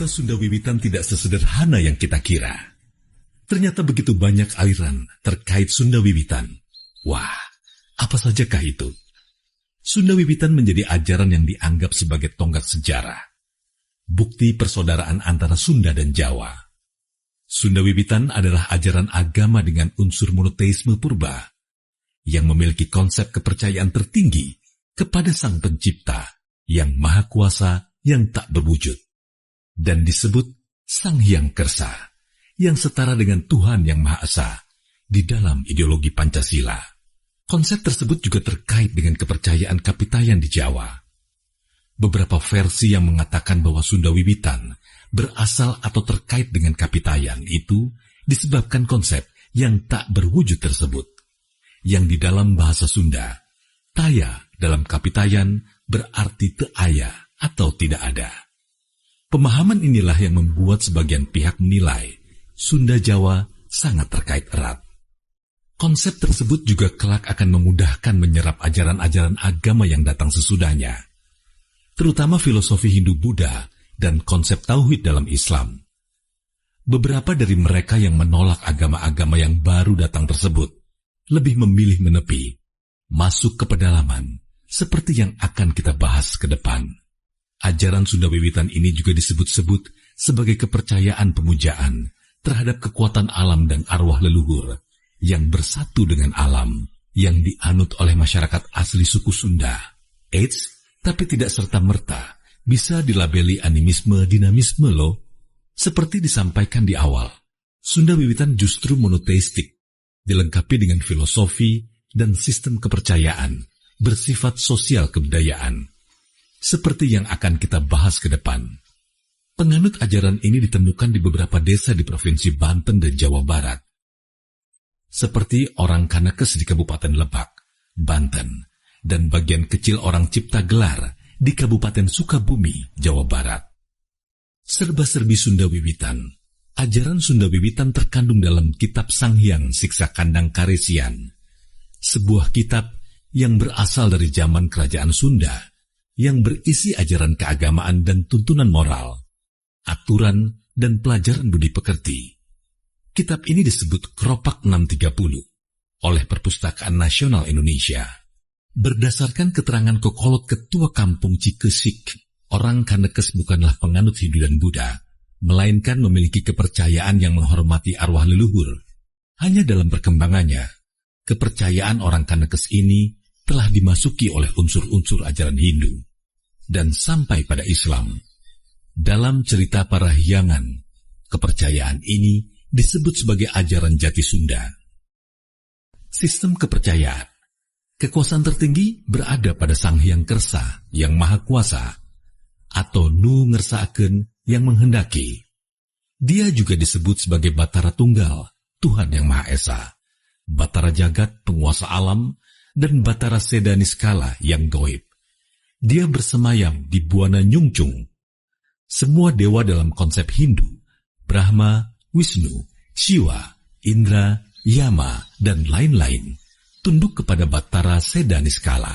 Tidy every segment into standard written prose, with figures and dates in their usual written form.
Cerita Sunda Wiwitan tidak sesederhana yang kita kira. Ternyata begitu banyak aliran terkait Sunda Wiwitan. Wah, apa sajakah itu? Sunda Wiwitan menjadi ajaran yang dianggap sebagai tonggak sejarah, bukti persaudaraan antara Sunda dan Jawa. Sunda Wiwitan adalah ajaran agama dengan unsur monoteisme purba, yang memiliki konsep kepercayaan tertinggi kepada Sang Pencipta yang Maha Kuasa yang tak berwujud, dan disebut Sang Hyang Kersa, yang setara dengan Tuhan yang Maha Esa di dalam ideologi Pancasila. Konsep tersebut juga terkait dengan kepercayaan kapitayan di Jawa. Beberapa versi yang mengatakan bahwa Sunda Wiwitan berasal atau terkait dengan kapitayan itu disebabkan konsep yang tak berwujud tersebut, yang di dalam bahasa Sunda, taya dalam kapitayan berarti teaya atau tidak ada. Pemahaman inilah yang membuat sebagian pihak menilai Sunda Jawa sangat terkait erat. Konsep tersebut juga kelak akan memudahkan menyerap ajaran-ajaran agama yang datang sesudahnya, terutama filosofi Hindu-Buddha dan konsep tauhid dalam Islam. Beberapa dari mereka yang menolak agama-agama yang baru datang tersebut lebih memilih menepi, masuk ke pedalaman, seperti yang akan kita bahas ke depan. Ajaran Sunda Wiwitan ini juga disebut-sebut sebagai kepercayaan pemujaan terhadap kekuatan alam dan arwah leluhur yang bersatu dengan alam yang dianut oleh masyarakat asli suku Sunda. Eits, tapi tidak serta-merta bisa dilabeli animisme dinamisme loh. Seperti disampaikan di awal, Sunda Wiwitan justru monoteistik, dilengkapi dengan filosofi dan sistem kepercayaan bersifat sosial kebudayaan. Seperti yang akan kita bahas ke depan. Penganut ajaran ini ditemukan di beberapa desa di Provinsi Banten dan Jawa Barat. Seperti orang Kanekes di Kabupaten Lebak, Banten, dan bagian kecil orang Cipta Gelar di Kabupaten Sukabumi, Jawa Barat. Serba-serbi Sunda Wiwitan. Ajaran Sunda Wiwitan terkandung dalam kitab Sang Hyang Siksa Kandang Karesian, sebuah kitab yang berasal dari zaman Kerajaan Sunda, yang berisi ajaran keagamaan dan tuntunan moral, aturan dan pelajaran budi pekerti. Kitab ini disebut Kropak 630 oleh Perpustakaan Nasional Indonesia. Berdasarkan keterangan Kokolot Ketua Kampung Cikesik, orang Kanekes bukanlah penganut Hindu dan Buddha, melainkan memiliki kepercayaan yang menghormati arwah leluhur. Hanya dalam perkembangannya, kepercayaan orang Kanekes ini telah dimasuki oleh unsur-unsur ajaran Hindu dan sampai pada Islam. Dalam cerita para hyangan, kepercayaan ini disebut sebagai ajaran jati Sunda. Sistem kepercayaan. Kekuasaan tertinggi berada pada Sang Hyang Kersa yang Maha Kuasa, atau Nu Ngersaakeun yang menghendaki. Dia juga disebut sebagai Batara Tunggal, Tuhan yang Maha Esa, Batara Jagat, penguasa alam, dan Batara Seda Niskala yang gaib. Dia bersemayam di Buana Nyungcung. Semua dewa dalam konsep Hindu, Brahma, Wisnu, Shiva, Indra, Yama, dan lain-lain, tunduk kepada Batara Seda Niskala.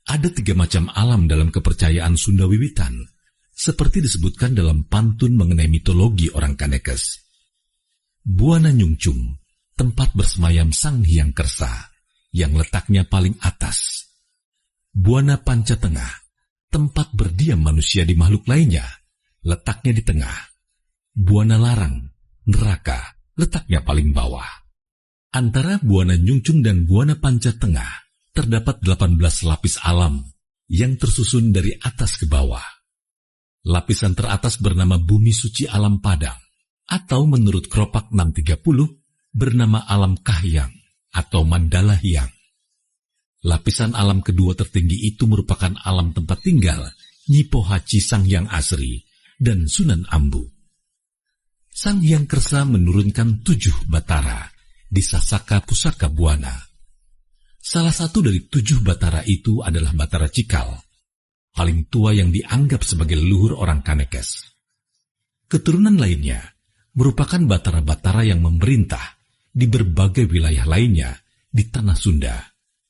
Ada 3 macam alam dalam kepercayaan Sunda Wiwitan, seperti disebutkan dalam pantun mengenai mitologi orang Kanekes. Buana Nyungcung, tempat bersemayam Sang Hyang Kersa, yang letaknya paling atas. Buana Panca Tengah, tempat berdiam manusia di makhluk lainnya, letaknya di tengah. Buana Larang, neraka, letaknya paling bawah. Antara Buana Nyungcung dan Buana Panca Tengah, terdapat 18 lapis alam yang tersusun dari atas ke bawah. Lapisan teratas bernama Bumi Suci Alam Padang, atau menurut Kropak 630, bernama Alam Kahyang atau Mandala Hyang. Lapisan alam kedua tertinggi itu merupakan alam tempat tinggal Nyi Pohaci Sang Hyang Asri dan Sunan Ambu. Sang Hyang Kersa menurunkan 7 batara di Sasaka Pusaka Buana. Salah satu dari 7 batara itu adalah Batara Cikal, paling tua yang dianggap sebagai leluhur orang Kanekes. Keturunan lainnya merupakan batara-batara yang memerintah di berbagai wilayah lainnya di tanah Sunda.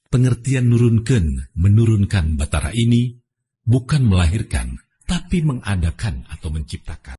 Pengertian menurunkan batara ini bukan melahirkan, tapi mengadakan atau menciptakan.